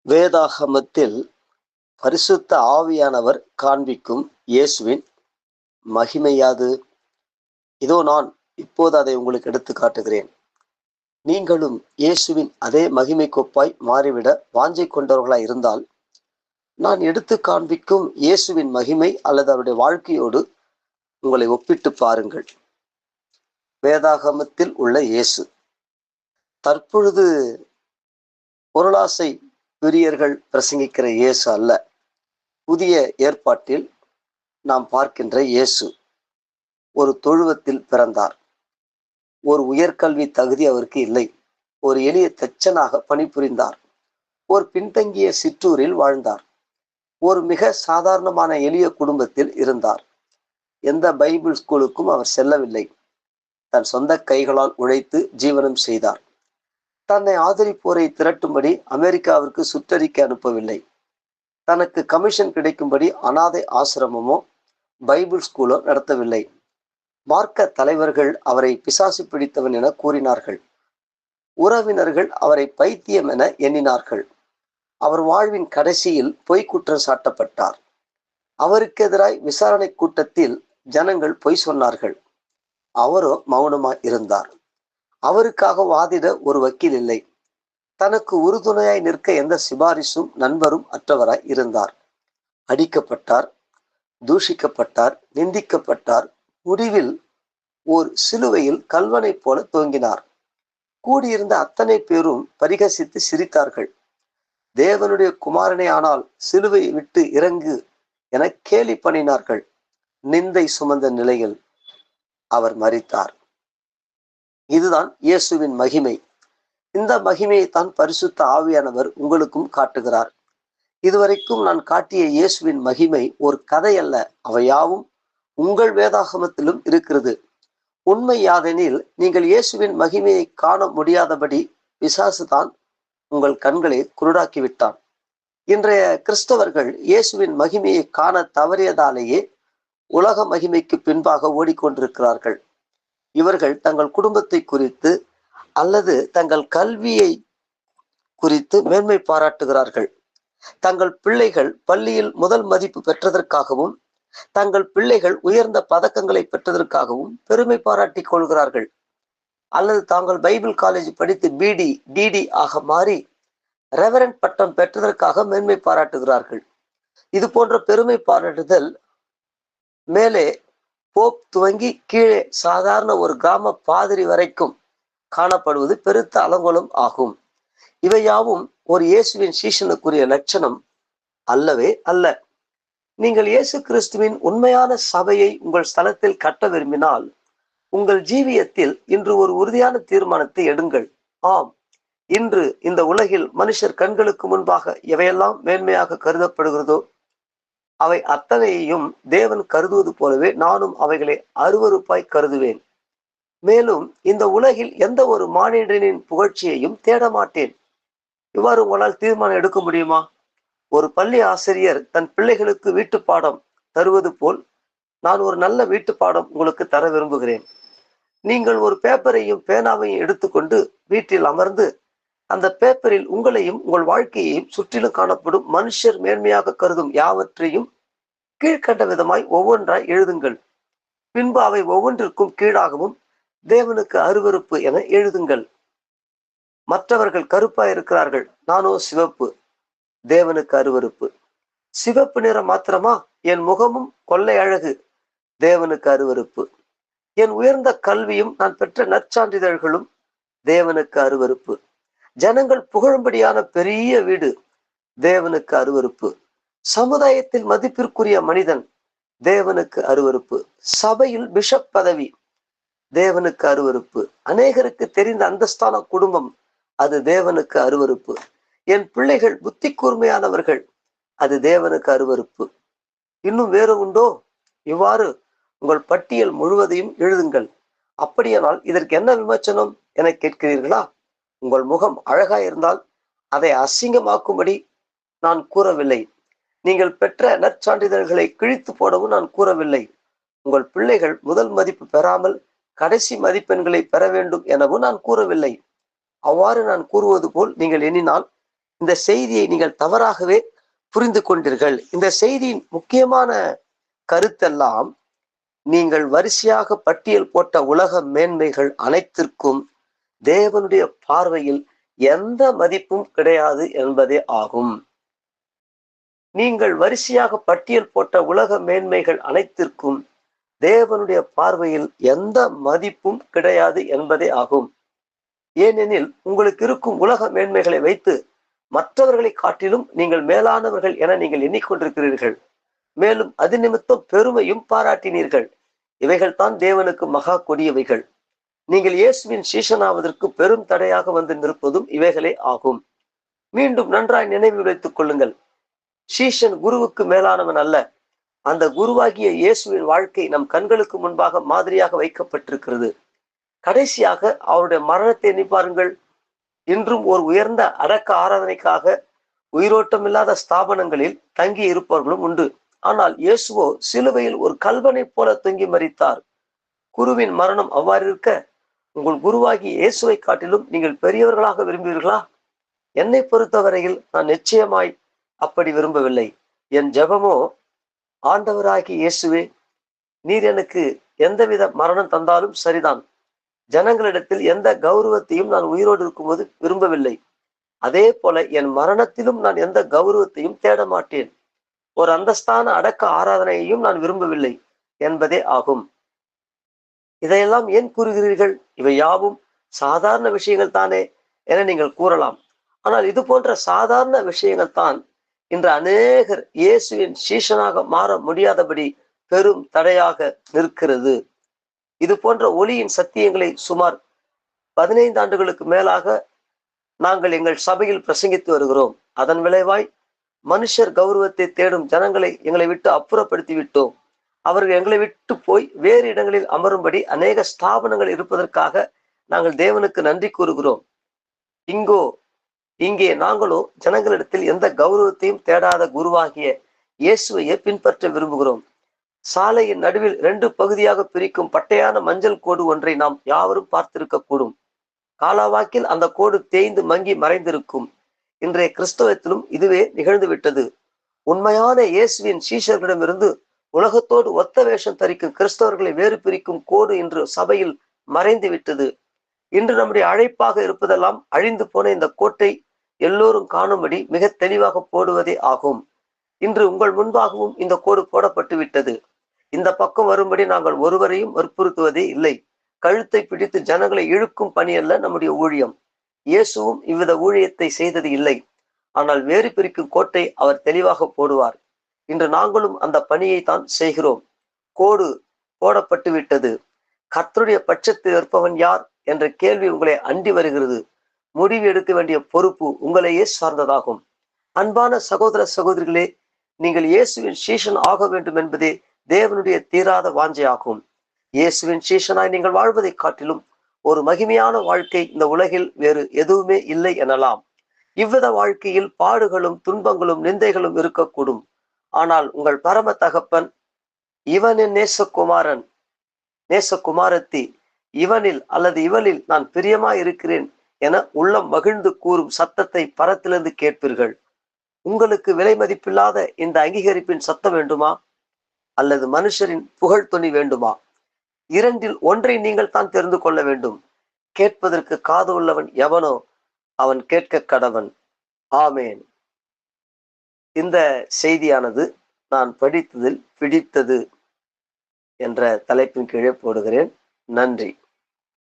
வேதாகமத்தில் பரிசுத்த ஆவியானவர் காண்பிக்கும் இயேசுவின் மகிமையாது. இதோ நான் இப்போது அதை உங்களுக்கு எடுத்து காட்டுகிறேன். நீங்களும் இயேசுவின் அதே மகிமை கொப்பாய் மாறிவிட வாஞ்சை கொண்டவர்களாய் இருந்தால், நான் எடுத்து காண்பிக்கும் இயேசுவின் மகிமை அல்லது அவருடைய வாழ்க்கையோடு உங்களை ஒப்பிட்டு பாருங்கள். வேதாகமத்தில் உள்ள இயேசு தற்பொழுது பொருளாசை பிரியர்கள் பிரசங்கிக்கிற இயேசு அல்ல. புதிய ஏற்பாட்டில் நாம் பார்க்கின்ற இயேசு ஒரு தொழுவத்தில் பிறந்தார். ஒரு உயர்கல்வி தகுதி அவருக்கு இல்லை. ஒரு எளிய தச்சனாக பணிபுரிந்தார். ஒரு பின்தங்கிய சிற்றூரில் வாழ்ந்தார். ஒரு மிக சாதாரணமான எளிய குடும்பத்தில் இருந்தார். எந்த பைபிள் ஸ்கூலுக்கும் அவர் செல்லவில்லை. தன் சொந்த கைகளால் உழைத்து ஜீவனம் செய்தார். தன்னை ஆதரிப்போரை திரட்டும்படி அமெரிக்காவிற்கு சுற்றறிக்கை அனுப்பவில்லை. தனக்கு கமிஷன் கிடைக்கும்படி அனாதை ஆசிரமமோ பைபிள் ஸ்கூலோ நடத்தவில்லை. மார்க்க தலைவர்கள் அவரை பிசாசு பிடித்தவன் என கூறினார்கள். உறவினர்கள் அவரை பைத்தியம் என எண்ணினார்கள். அவர் வாழ்வின் கடைசியில் பொய் குற்றம் சாட்டப்பட்டார். அவருக்கு எதிராய் விசாரணை கூட்டத்தில் ஜனங்கள் பொய் சொன்னார்கள். அவரோ மௌனமாய் இருந்தார். அவருக்காக வாதிட ஒரு வக்கீல் இல்லை. தனக்கு உறுதுணையாய் நிற்க எந்த சிபாரிசும் நண்பரும் அற்றவராய் இருந்தார். அடிக்கப்பட்டார், தூஷிக்கப்பட்டார், நிந்திக்கப்பட்டார். முடிவில் ஓர் சிலுவையில் கல்வனை போல தொங்கினார். கூடியிருந்த அத்தனை பேரும் பரிகசித்து சிரித்தார்கள். தேவனுடைய குமாரனே ஆனால் சிலுவையை விட்டு இறங்கு என கேலி பண்ணினார்கள். நிந்தை சுமந்த நிலையில் அவர் மரித்தார். இதுதான் இயேசுவின் மகிமை. இந்த மகிமையை தான் பரிசுத்த ஆவியானவர் உங்களுக்கும் காட்டுகிறார். இதுவரைக்கும் நான் காட்டிய இயேசுவின் மகிமை ஒரு கதை அல்ல. அவையாவும் உங்கள் வேதாகமத்திலும் இருக்கிறது. உண்மை யாதெனில், நீங்கள் இயேசுவின் மகிமையை காண முடியாதபடி பிசாசு தான் உங்கள் கண்களை குருடாக்கிவிட்டான். இன்றைய கிறிஸ்தவர்கள் இயேசுவின் மகிமையை காண தவறியதாலேயே உலக மகிமைக்கு பின்பாக ஓடிக்கொண்டிருக்கிறார்கள். இவர்கள் தங்கள் குடும்பத்தை குறித்து அல்லது தங்கள் கல்வியை குறித்து மேன்மை பாராட்டுகிறார்கள். தங்கள் பிள்ளைகள் பள்ளியில் முதல் மதிப்பு பெற்றதற்காகவும் தங்கள் பிள்ளைகள் உயர்ந்த பதக்கங்களை பெற்றதற்காகவும் பெருமை பாராட்டி கொள்கிறார்கள். அல்லது தாங்கள் பைபிள் காலேஜ் படித்து பிடி டிடி ஆக மாறி ரெவரண்ட் பட்டம் பெற்றதற்காக மேன்மை பாராட்டுகிறார்கள். இது போன்ற பெருமை பாராட்டுதல் மேலே போப் துவங்கி கீழே சாதாரண ஒரு கிராம பாதிரி வரைக்கும் காணப்படுவது பெருத்த அலங்கோலம் ஆகும். இவையாவும் ஒரு இயேசுவின் சீஷனுக்குரிய லட்சணம் அல்லவே அல்ல. நீங்கள் இயேசு கிறிஸ்துவின் உண்மையான சபையை உங்கள் ஸ்தலத்தில் கட்ட விரும்பினால், உங்கள் ஜீவியத்தில் இன்று ஒரு உறுதியான தீர்மானத்தை எடுங்கள். ஆம், இன்று இந்த உலகில் மனுஷர் கண்களுக்கு முன்பாக எவையெல்லாம் மேன்மையாக கருதப்படுகிறதோ அவை அத்தனையையும் தேவன் கருதுவது போலவே நானும் அவைகளை அருவருப்பாய் கருதுவேன். மேலும் இந்த உலகில் எந்த ஒரு மானிடனின் புகழ்ச்சியையும் தேட மாட்டேன். இவ்வாறு உங்களால் தீர்மானம் எடுக்க முடியுமா? ஒரு பள்ளி ஆசிரியர் தன் பிள்ளைகளுக்கு வீட்டுப்பாடம் தருவது போல் நான் ஒரு நல்ல வீட்டுப்பாடம் உங்களுக்கு தர விரும்புகிறேன். நீங்கள் ஒரு பேப்பரையும் பேனாவையும் எடுத்துக்கொண்டு வீட்டில் அமர்ந்து அந்த பேப்பரில் உங்களையும் உங்கள் வாழ்க்கையையும் சுற்றிலும் காணப்படும் மனுஷர் மேன்மையாக கருதும் யாவற்றையும் கீழ்கண்ட விதமாய் ஒவ்வொன்றாய் எழுதுங்கள். பின்பு அவை ஒவ்வொன்றிற்கும் கீழாகவும் தேவனுக்கு அருவருப்பு என எழுதுங்கள். மற்றவர்கள் கருப்பாய் இருக்கிறார்கள், நானோ சிவப்பு, தேவனுக்கு அருவருப்பு. சிவப்பு நிறம் மாத்திரமா? என் முகமும் கொள்ளை அழகு, தேவனுக்கு அருவருப்பு. என் உயர்ந்த கல்வியும் நான் பெற்ற நற்சான்றிதழ்களும் தேவனுக்கு அருவருப்பு. ஜனங்கள் புகழும்படியான பெரிய வீடு, தேவனுக்கு அருவருப்பு. சமுதாயத்தில் மதிப்பிற்குரிய மனிதன், தேவனுக்கு அருவருப்பு. சபையில் பிஷப் பதவி, தேவனுக்கு அருவருப்பு. அநேகருக்கு தெரிந்த அந்தஸ்தான குடும்பம், அது தேவனுக்கு அருவருப்பு. என் பிள்ளைகள் புத்தி கூர்மையானவர்கள், அது தேவனுக்கு அருவருப்பு. இன்னும் வேறு உண்டோ? இவ்வாறு உங்கள் பட்டியல் முழுவதையும் எழுதுங்கள். அப்படியானால் இதற்கு என்ன விமர்சனம் என கேட்கிறீர்களா? உங்கள் முகம் அழகாய் இருந்தால் அதை அசிங்கமாக்கும்படி நான் கூறவில்லை. நீங்கள் பெற்ற நற்சான்றிதழ்களை கிழித்து போடவும் நான் கூறவில்லை. உங்கள் பிள்ளைகள் முதல் மதிப்பு பெறாமல் கடைசி மதிப்பெண்களை பெற வேண்டும் எனவும் நான் கூறவில்லை. அவ்வாறு நான் கூறுவது போல் நீங்கள் எண்ணினால் இந்த செய்தியை நீங்கள் தவறாகவே புரிந்து கொண்டீர்கள். இந்த செய்தியின் முக்கியமான கருத்தெல்லாம், நீங்கள் வரிசையாக பட்டியல் போட்ட உலக மேன்மைகள் அனைத்திற்கும் தேவனுடைய பார்வையில் எந்த மதிப்பும் கிடையாது என்பதே ஆகும். நீங்கள் வரிசையாக பட்டியல் போட்ட உலக மேன்மைகள் அனைத்திற்கும் தேவனுடைய பார்வையில் எந்த மதிப்பும் கிடையாது என்பதே ஆகும். ஏனெனில் உங்களுக்கு இருக்கும் உலக மேன்மைகளை வைத்து மற்றவர்களை காட்டிலும் நீங்கள் மேலானவர்கள் என நீங்கள் எண்ணிக்கொண்டிருக்கிறீர்கள். மேலும் அது நிமித்தம் பெருமையும் பாராட்டினீர்கள். இவைகள் தான் தேவனுக்கு மகா கொடியவைகள். நீங்கள் இயேசுவின் சீஷனாவதற்கு பெரும் தடையாக வந்து நிற்பதும் இவைகளே ஆகும். மீண்டும் நன்றாய் நினைவு வைத்துக் கொள்ளுங்கள். சீஷன் குருவுக்கு மேலானவன் அல்ல. அந்த குருவாகிய இயேசுவின் வாழ்க்கை நம் கண்களுக்கு முன்பாக மாதிரியாக வைக்கப்பட்டிருக்கிறது. கடைசியாக அவருடைய மரணத்தை எண்ணி பாருங்கள். இன்றும் ஒரு உயர்ந்த அடக்க ஆராதனைக்காக உயிரோட்டமில்லாத ஸ்தாபனங்களில் தங்கி இருப்பவர்களும் உண்டு. ஆனால் இயேசுவோ சிலுவையில் ஒரு கல்வனை போல தொங்கி மரித்தார். குருவின் மரணம் அவ்வாறு இருக்க, உங்கள் குருவாகி இயேசுவை காட்டிலும் நீங்கள் பெரியவர்களாக விரும்புவீர்களா? என்னை பொறுத்தவரையில் நான் நிச்சயமாய் அப்படி விரும்பவில்லை. என் ஜெபமோ, ஆண்டவராகி இயேசுவே, நீர் எனக்கு எந்தவித மரணம் தந்தாலும் சரிதான். ஜனங்களிடத்தில் எந்த கௌரவத்தையும் நான் உயிரோடு இருக்கும்போது விரும்பவில்லை. அதே போல என் மரணத்திலும் நான் எந்த கௌரவத்தையும் தேட மாட்டேன். ஒரு அந்தஸ்தான அடக்க ஆராதனையையும் நான் விரும்பவில்லை என்பதே ஆகும். இதையெல்லாம் ஏன் கூறுகிறீர்கள்? இவை யாவும் சாதாரண விஷயங்கள் தானே என நீங்கள் கூறலாம். ஆனால் இது போன்ற சாதாரண விஷயங்கள் தான் இன்று அநேகர் இயேசுவின் சீஷனாக மாற முடியாதபடி பெரும் தடையாக நிற்கிறது. இது போன்ற ஒளியின் சத்தியங்களை சுமார் 15 ஆண்டுகளுக்கு மேலாக நாங்கள் எங்கள் சபையில் பிரசங்கித்து வருகிறோம். அதன் விளைவாய் மனுஷர் கௌரவத்தை தேடும் ஜனங்களை எங்களை விட்டு அப்புறப்படுத்தி விட்டோம். அவர்கள் எங்களை விட்டு போய் வேறு இடங்களில் அமரும்படி அநேக ஸ்தாபனங்கள் இருப்பதற்காக நாங்கள் தேவனுக்கு நன்றி கூறுகிறோம். இங்கே நாங்களோ ஜனங்களிடத்தில் எந்த கௌரவத்தையும் தேடாத குருவாகிய இயேசுவையே பின்பற்ற விரும்புகிறோம். சாலையின் நடுவில் 2 பகுதியாக பிரிக்கும் பட்டையான மஞ்சள் கோடு ஒன்றை நாம் யாவரும் பார்த்திருக்க கூடும். காலாவாக்கில் அந்த கோடு தேய்ந்து மங்கி மறைந்திருக்கும். இன்றைய கிறிஸ்தவத்திலும் இதுவே நிகழ்ந்து விட்டது. உண்மையான இயேசுவின் சீஷர்களிடமிருந்து உலகத்தோடு ஒத்த வேஷம் தரிக்கும் கிறிஸ்தவர்களை வேறு பிரிக்கும் கோடு இன்று சபையில் மறைந்து விட்டது. இன்று நம்முடைய அழைப்பாக இருப்பதெல்லாம் அழிந்து போன இந்த கோட்டை எல்லோரும் காணும்படி மிக தெளிவாக போடுவதே ஆகும். இன்று உங்கள் முன்பாகவும் இந்த கோடு போடப்பட்டு விட்டது. இந்த பக்கம் வரும்படி நாங்கள் ஒருவரையும் வற்புறுத்துவதே இல்லை. கழுத்தை பிடித்து ஜனங்களை இழுக்கும் பணி அல்ல நம்முடைய ஊழியம். இயேசுவும் இவ்வித ஊழியத்தை செய்தது இல்லை. ஆனால் வேறு பிரிக்கும் கோட்டை அவர் தெளிவாக போடுவார். இன்று நாங்களும் அந்த பணியை தான் செய்கிறோம். கோடு போடப்பட்டு விட்டது. கர்த்தருடைய பட்சத்தில் இருப்பவன் யார் என்ற கேள்வி உங்களை அண்டி வருகிறது. முடிவு எடுக்க வேண்டிய பொறுப்பு உங்களையே சார்ந்ததாகும். அன்பான சகோதர சகோதரிகளே, நீங்கள் இயேசுவின் சீஷன் ஆக வேண்டும் என்பதே தேவனுடைய தீராத வாஞ்சையாகும். இயேசுவின் சீஷனாய் நீங்கள் வாழ்வதை காட்டிலும் ஒரு மகிமையான வாழ்க்கை இந்த உலகில் வேறு எதுவுமே இல்லை எனலாம். இவ்வித வாழ்க்கையில் பாடுகளும் துன்பங்களும் நிந்தைகளும் இருக்கக்கூடும். ஆனால் உங்கள் பரம தகப்பன், இவன் என் நேசகுமாரன், நேசகுமாரத்தி, இவனில் அல்லது இவளில் நான் பிரியமாய் இருக்கிறேன் என உள்ளம் மகிழ்ந்து கூறும் சத்தத்தை பரத்திலிருந்து கேட்பீர்கள். உங்களுக்கு விலை மதிப்பில்லாத இந்த அங்கீகரிப்பின் சத்தம் வேண்டுமா? அல்லது மனுஷரின் புகழ் துணி வேண்டுமா? இரண்டில் ஒன்றை நீங்கள் தான் தெரிந்து கொள்ள வேண்டும். கேட்பதற்கு காது உள்ளவன் எவனோ அவன் கேட்க கடவன். ஆமேன். இந்த செய்தியானது நான் படித்ததில் பிடித்தது என்ற தலைப்பின் கீழே போடுகிறேன். நன்றி.